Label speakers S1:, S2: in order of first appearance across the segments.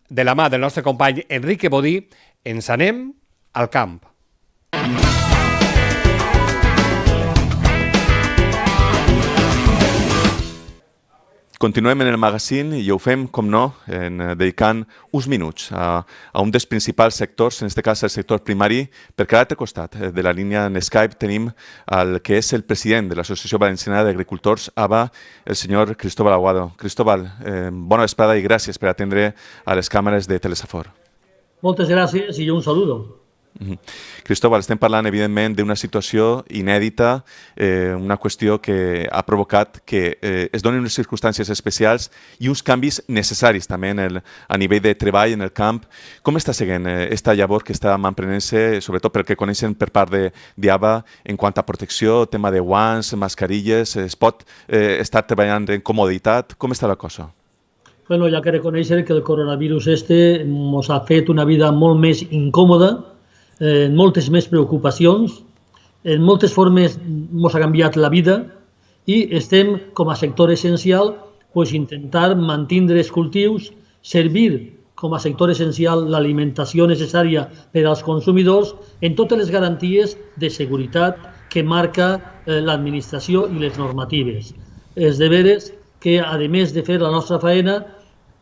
S1: de la mà del nostre company Enrique Bodí, ens anem al camp.
S2: Continuem en el magazine i ho fem, com no, dedicant uns minuts a un dels principals sectors, en aquest cas el sector primari, perquè a l'altre costat de la línia en Skype tenim el que és el president de l'Associació Valenciana d'Agricultors, AVA, el senyor Cristóbal Aguado. Cristóbal, bona vesprada i gràcies per atendre a les càmeres de Telesafor.
S3: Moltes gràcies i un saludo.
S2: Cristóbal, estem parlant evidentment d'una situació inèdita, una qüestió que ha provocat que es donin unes circumstàncies especials i uns canvis necessaris també a nivell de treball en el camp. Com està seguint aquesta llavor que està emprenent-se, sobretot pel que coneixen per part d'AVA, en quant a protecció, tema de guants, mascarilles, es pot estar treballant en comoditat? Com està la cosa?
S3: Bueno, hi ha que reconèixer que el coronavirus ens ha fet una vida molt més incòmoda, moltes més preocupacions, en moltes formes ens ha canviat la vida i estem, com a sector essencial, intentar mantenir els cultius, servir com a sector essencial l'alimentació necessària per als consumidors en totes les garanties de seguretat que marca l'administració i les normatives. És de veres que, a més de fer la nostra feina,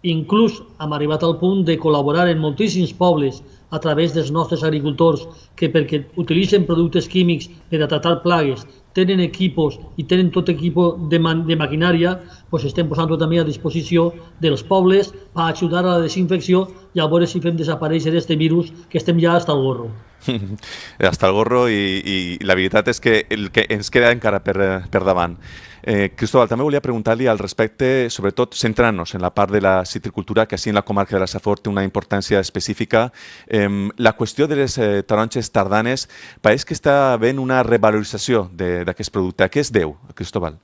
S3: inclús hem arribat al punt de col·laborar en moltíssims pobles a través dels nostres agricultors que, perquè utilitzen productes químics per a tractar plagues, tenen equipos i tenen tot equip de maquinària, estem posant-ho també a disposició dels pobles per ajudar a la desinfecció i a veure si fem desaparèixer aquest virus que estem ja hasta el gorro.
S2: Hasta el gorro i la veritat és que el que ens queda encara per davant. Cristóbal, també volia preguntar-li al respecte, sobretot centrant-nos en la part de la citricultura, que així en la comarca de la Safor té una importància específica. La qüestió de les taronges tardanes pareix que està havent una revalorització d'aquest producte. A què es deu, Cristóbal?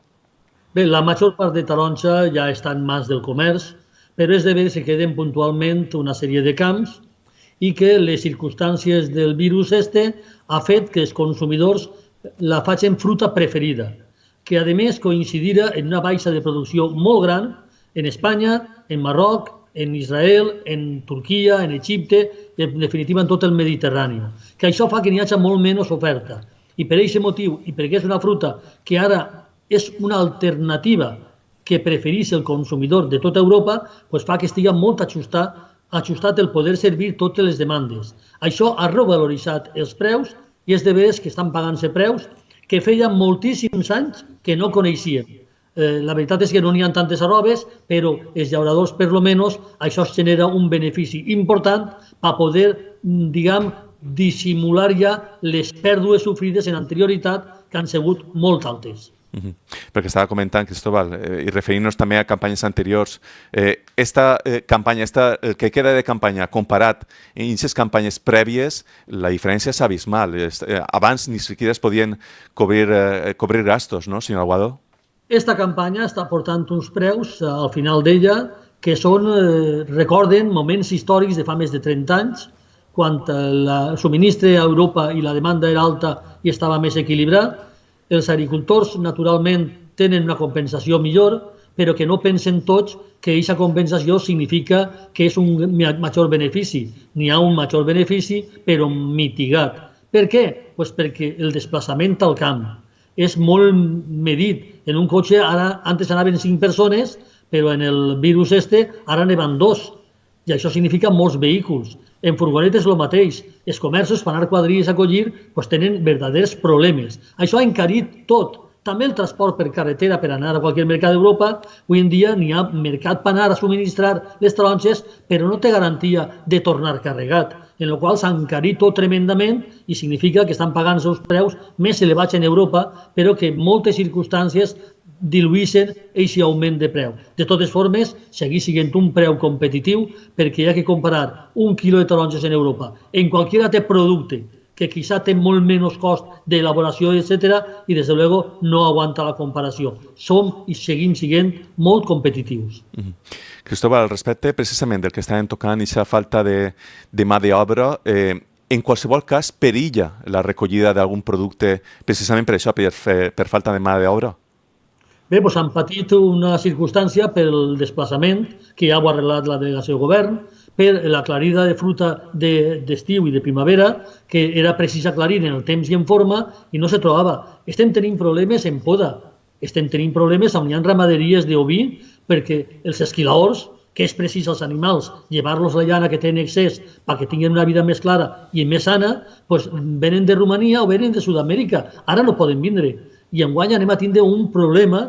S3: Bé, la major part de taronja ja està en mans del comerç, però és de veure que queden puntualment una sèrie de camps i que les circumstàncies del virus ha fet que els consumidors la facin fruta preferida, que a més coincidirà en una baixa de producció molt gran en Espanya, en Marroc, en Israel, en Turquia, en Egipte, en definitiva en tot el Mediterrani. Que això fa que n'hi hagi molt menys oferta. I per aquest motiu, i perquè és una fruta que ara és una alternativa que prefereix el consumidor de tota Europa, fa que estigui molt ajustat el poder servir totes les demandes. Això ha revaloritzat els preus i és de veres que estan pagant-se preus que feia moltíssims anys que no coneixíem. La veritat és que no n'hi ha tantes arrobes, però els llauradors, per almenys, això es genera un benefici important per poder, diguem, dissimular ja les pèrdues sofrides en anterioritat que han sigut molt altes.
S2: Perquè estava comentant, Cristóbal, i referint-nos també a campanyes anteriors, esta campanya, el que queda de campanya comparat amb aquestes campanyes prèvies, la diferència és abismal. Abans ni siquiera es podien cobrir gastos, no, senyor Aguado?
S3: Esta campanya està portant uns preus al final d'ella que recorden moments històrics de fa més de 30 anys, quan el subministre a Europa i la demanda era alta i estava més equilibrat. Els agricultors, naturalment, tenen una compensació millor, però que no pensen tots que aquesta compensació significa que és un major benefici. N'hi ha un major benefici, però mitigat. Per què? Perquè el desplaçament al camp és molt medit. En un cotxe, antes anaven 5 persones, però en el virus ara n'hi 2. I això significa molts vehicles. En furgonetes el mateix. Els comerços per anar quadrilles a collir tenen verdaders problemes. Això ha encarit tot. També el transport per carretera per anar a qualsevol mercat d'Europa. Avui en dia n'hi ha mercat per anar a subministrar les taronges, però no té garantia de tornar carregat, en la qual s'ha encarit tot tremendament i significa que estan pagant els preus més elevats en Europa, però que moltes circumstàncies diluïssin aquest augment de preu. De totes formes, segueix sent un preu competitiu perquè hi ha que comparar un quilo de taronges en Europa en qualsevol altre producte que quizá té molt menys cost d'elaboració, etc. i, des de luego, no aguanta la comparació. Som i seguim sent molt competitius.
S2: Cristóbal, al respecte precisament del que estàvem tocant, aquesta falta de mà d'obra, en qualsevol cas, perilla la recollida d'algun producte precisament per això, per falta de mà d'obra?
S3: Bé, han patit una circumstància pel desplaçament, que ja ho ha arreglat la delegació del govern, per l'aclarida de fruta d'estiu i de primavera, que era precís aclarir en el temps i en forma, i no se trobava. Estem tenint problemes en poda, estem tenint problemes on hi ha ramaderies d'oví, perquè els esquilaors, que és precís als animals, llevar-los la llana que té en excés perquè tinguin una vida més clara i més sana, doncs venen de Romania o venen de Sud-amèrica. Ara no poden vindre. I enguany anem a tindre un problema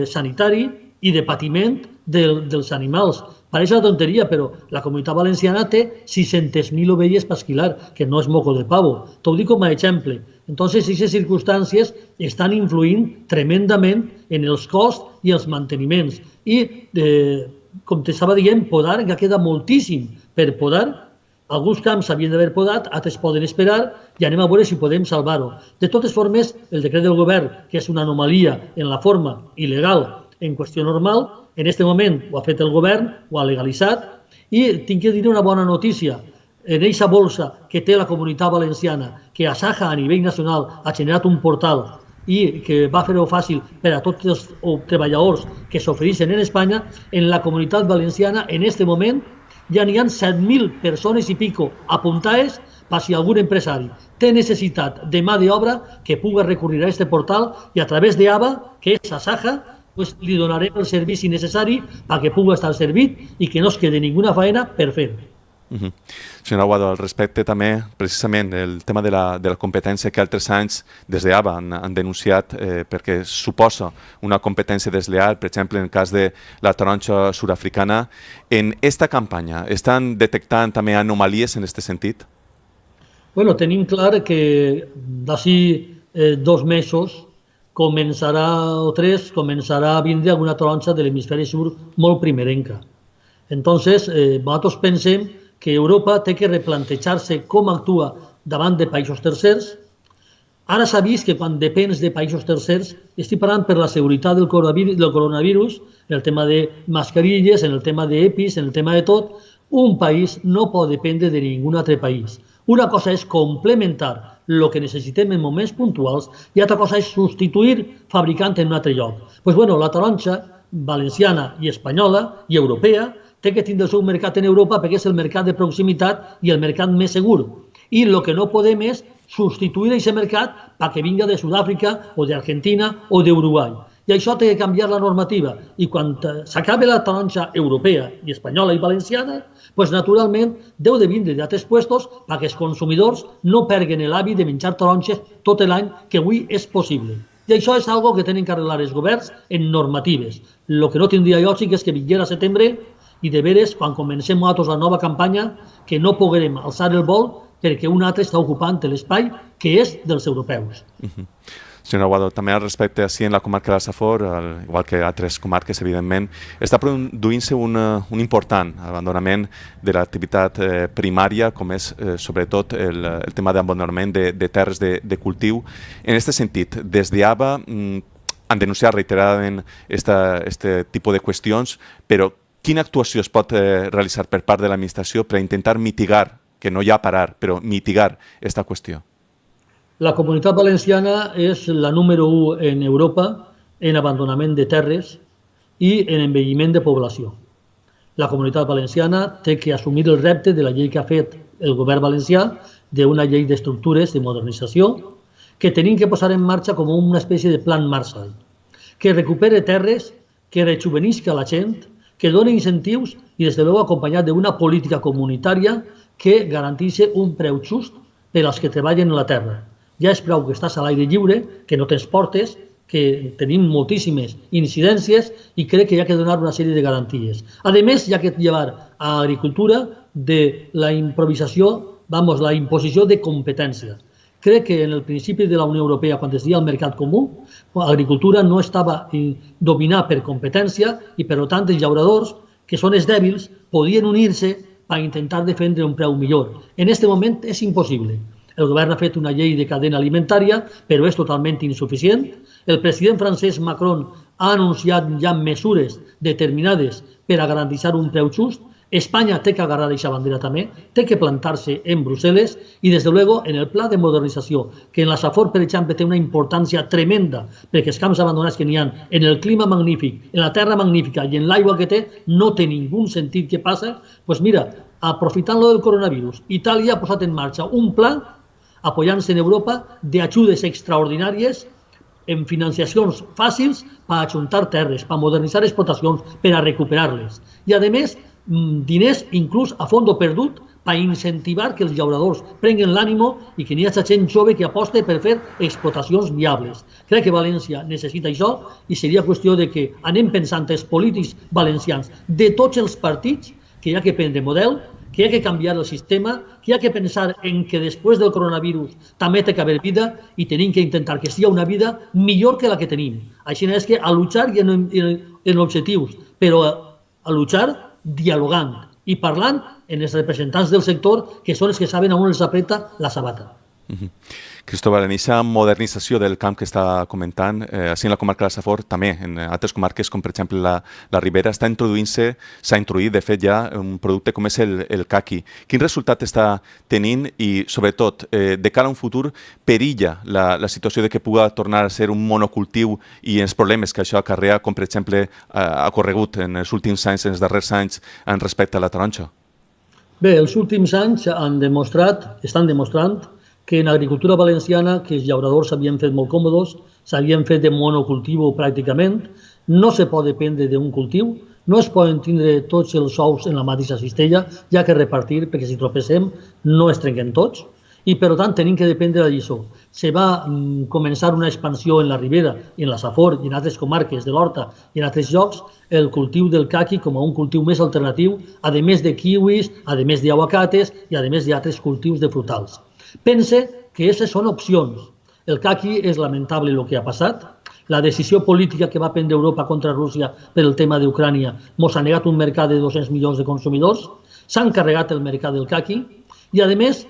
S3: sanitari i de patiment dels animals. Pareix una tonteria, però la Comunitat Valenciana té 600.000 ovelles per esquilar, que no és moco de pavo. T'ho dic com a exemple. Entonces, aquestes circumstàncies estan influint tremendament en els costs i els manteniments. I, com t'estava dient, podar encara queda moltíssim per podar. Alguns camps s'havien d'haver podat, altres poden esperar i anem a veure si podem salvar-ho. De totes formes, el decret del govern, que és una anomalia en la forma il·legal en qüestió normal, en aquest moment ho ha fet el govern, ho ha legalitzat, i tinc que dir una bona notícia. En aquesta bolsa que té la Comunitat Valenciana, que Asaja a nivell nacional ha generat un portal i que va fer-ho fàcil per a tots els treballadors que s'ofereixen en Espanya, en la Comunitat Valenciana, en aquest moment, ja n'hi ha 7.000 persones i pico apuntades per si algun empresari té necessitat de mà d'obra que pugui recurrir a aquest portal i a través d'ABA, que és Asaja, pues li donarem el servici necessari perquè pugui estar servit i que no es quede ninguna faena per fer.
S2: Senyora Aguado, al respecte també, precisament, el tema de la competència que altres anys des d'ABA han denunciat perquè suposa una competència desleal, per exemple, en el cas de la taronja sud-africana. En aquesta campanya estan detectant també anomalies en aquest sentit?
S3: Bueno, tenim clar que d'ací 2 mesos o 3 començarà a vindre alguna taronja de l'hemisferi sud molt primerenca. Entonces, nosaltres pensem que Europa té que replantejar-se com actua davant de països tercers. Ara s'ha vist que quan depens de països tercers, estic parlant per la seguretat del coronavirus, en el tema de mascarilles, en el tema d'EPIs, en el tema de tot, un país no pot dependre de ningú altre país. Una cosa és complementar el que necessitem en moments puntuals i altra cosa és substituir fabricant en un altre lloc. Doncs bueno, la taronja valenciana i espanyola i europea té que tindre el seu mercat en Europa perquè és el mercat de proximitat i el mercat més segur. I el que no podem és substituir aquest mercat perquè vinga de Sud-àfrica o d'Argentina o d'Uruguai. I això té que canviar la normativa. I quan s'acabi la taronja europea i espanyola i valenciana, doncs naturalment deu de vindre d'altres puestos perquè els consumidors no perguen l'hàbit de menjar taronges tot l'any, que avui és possible. I això és algo que tenen que arreglar els governs en normatives. El que no tindria lògic és que vinguera a setembre i de veres, quan comencem nosaltres la nova campanya, que no podrem alçar el vol perquè un altre està ocupant l'espai que és dels europeus.
S2: Senyora Aguado, també al respecte, així en la comarca de la Safor, igual que altres comarques, evidentment, està produint-se un important abandonament de l'activitat primària, com és sobretot el tema d'abandonament de terres de cultiu. En aquest sentit, des d'ABA han denunciat reiteradament aquest tipus de qüestions, però quina actuació es pot realitzar per part de l'administració per intentar mitigar, que no hi ha parar, però mitigar aquesta qüestió?
S3: La Comunitat Valenciana és la número 1 en Europa en abandonament de terres i en envelliment de població. La Comunitat Valenciana té que assumir el repte de la llei que ha fet el govern valencià, d'una llei d'estructures de modernització, que tenim que posar en marxa com una espècie de plan Marshall, que recupere terres, que rejuvenisca la gent, que doni incentius i, des de luego, acompanyat d'una política comunitària que garanteixi un preu just per als que treballen en la terra. Ja és prou que estàs a l'aire lliure, que no tens portes, que tenim moltíssimes incidències i crec que hi ha que donar una sèrie de garanties. A més, hi ha que llevar a l'agricultura de la improvisació, la imposició de competències. Crec que en el principi de la Unió Europea, quan es deia el mercat comú, l'agricultura no estava dominada per competència i, per tant, els llauradors, que són els dèbils, podien unir-se per intentar defendre un preu millor. En aquest moment és impossible. El govern ha fet una llei de cadena alimentària, però és totalment insuficient. El president francès Macron ha anunciat ja mesures determinades per a garantir un preu just. Espanya té que agarrar aquesta bandera també, té que plantar-se en Brussel·les i, des de luego, en el pla de modernització, que en la Safor, per exemple, té una importància tremenda, perquè els camps abandonats que n'hi ha, en el clima magnífic, en la terra magnífica i en l'aigua que té, no té ningú sentit que passa, doncs mira, aprofitant-lo del coronavirus, Itàlia ha posat en marxa un pla apoyant-se en Europa de ajudes extraordinàries en financiacions fàcils per ajuntar terres, per modernitzar explotacions, per a recuperar-les. I, a més, diners inclús a fondo perdut per incentivar que els llauradors prenguen l'ànimo i que n'hi hagi gent jove que aposte per fer explotacions viables. Crec que València necessita això i seria qüestió de que anem pensant els polítics valencians de tots els partits que hi ha que prendre model, que hi ha que canviar el sistema, que hi ha que pensar en que després del coronavirus també té que haver vida i tenim que intentar que sigui una vida millor que la que tenim. Així és que a luchar i en objectius, però a luchar dialogant i parlant en els representants del sector que són els que saben on els apreta la sabata.
S2: Cristóbal, en aquesta modernització del camp que està comentant, així en la comarca de la Safor, també en altres comarques com per exemple la Ribera, s'ha introduït de fet ja un producte com és el caqui. Quin resultat està tenint i sobretot de cara a un futur perilla la situació de que pugui tornar a ser un monocultiu i els problemes que això acarrea, com per exemple ha corregut en els últims anys, en els darrers anys, en respecte a la taronja?
S3: Bé, els últims anys estan demostrant que en l'agricultura valenciana, que els llauradors s'havien fet molt còmodes, s'havien fet de monocultiu pràcticament, no se pot dependre d'un cultiu, no es poden tindre tots els ous en la mateixa cistella, hi ha que repartir perquè si tropecem no es trenquen tots i per tant tenim que dependre d'això. Se va començar una expansió en la Ribera, en la Safor i en altres comarques de l'Horta i en altres llocs el cultiu del caqui com a un cultiu més alternatiu, a més de kiwis, a més d'aguacates i a més d'altres cultius de frutals. Pense que aquestes són opcions. El caqui és lamentable el que ha passat. La decisió política que va prendre Europa contra Rússia per el tema d'Ucrània mos ha negat un mercat de 200 milions de consumidors, s'han carregat el mercat del caqui i, a més,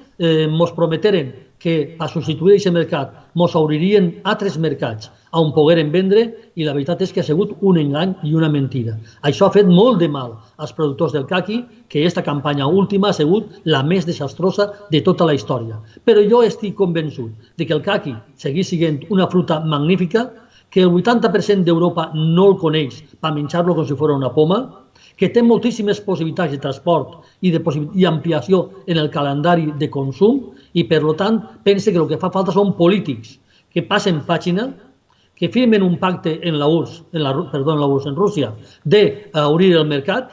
S3: mos prometeren que a substituir aquest mercat mos obririen altres mercats on pogueren vendre i la veritat és que ha sigut un engany i una mentida. Això ha fet molt de mal als productors del caqui, que aquesta campanya última ha sigut la més desastrosa de tota la història. Però jo estic convençut de que el caqui segueix sent una fruta magnífica, que el 80% d'Europa no el coneix per menjar-lo com si fos una poma, que té moltíssimes possibilitats de transport i ampliació en el calendari de consum i, per tant, pense que el que fa falta són polítics que passen pàgina, que firmen un pacte en Rússia d'obrir el mercat,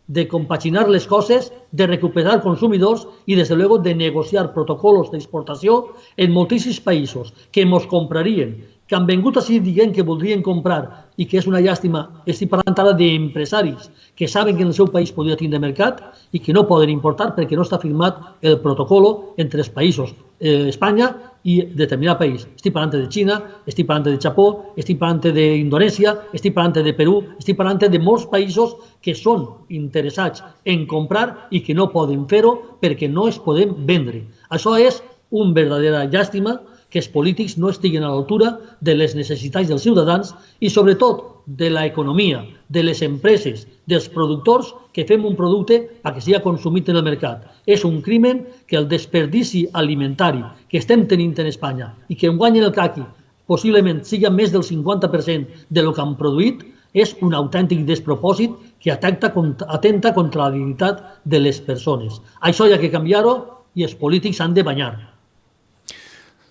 S3: de compaginar les coses, de recuperar consumidors i, des de luego, de negociar protocols d'exportació en moltíssims països que ens comprarien, que han vingut així dient que voldrien comprar i que és una llàstima. Estic parlant ara d'empresaris que saben que en el seu país podria tindre mercat i que no poden importar perquè no està firmat el protocol entre els països, Espanya i determinat país. Estic parlant de Xina, estic parlant de Japó, estic parlant d'Indonèsia, estic parlant de Perú, estic parlant de molts països que són interessats en comprar i que no poden fer-ho perquè no es poden vendre. Això és una verdadera llàstima, que els polítics no estiguin a l'altura de les necessitats dels ciutadans i, sobretot, de l'economia, de les empreses, dels productors que fem un producte perquè sigui consumit en el mercat. És un crimen que el desperdici alimentari que estem tenint en Espanya i que enguany en el caqui possiblement sigui més del 50% del que han produït, és un autèntic despropòsit que atenta contra la dignitat de les persones. Això hi ha que canviar-ho i els polítics han de banyar.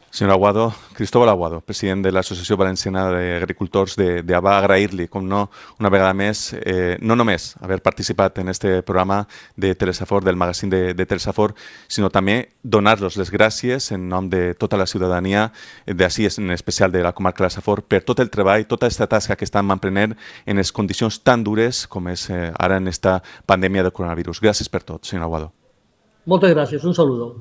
S2: Senyor Aguado, Cristóbal Aguado, president de l'Associació Valenciana d'Agricultors d'Aba, agrair-li, com no, una vegada més, no només haver participat en este programa de Telesafor, del magazín de Telesafor, sinó també donar-los les gràcies en nom de tota la ciutadania, d'ací en especial de la comarca de la Safor, per tot el treball, tota aquesta tasca que estan emprenent en les condicions tan dures com és ara en esta pandèmia del coronavirus. Gràcies per tot, senyor Aguado.
S3: Moltes gràcies, un saludo.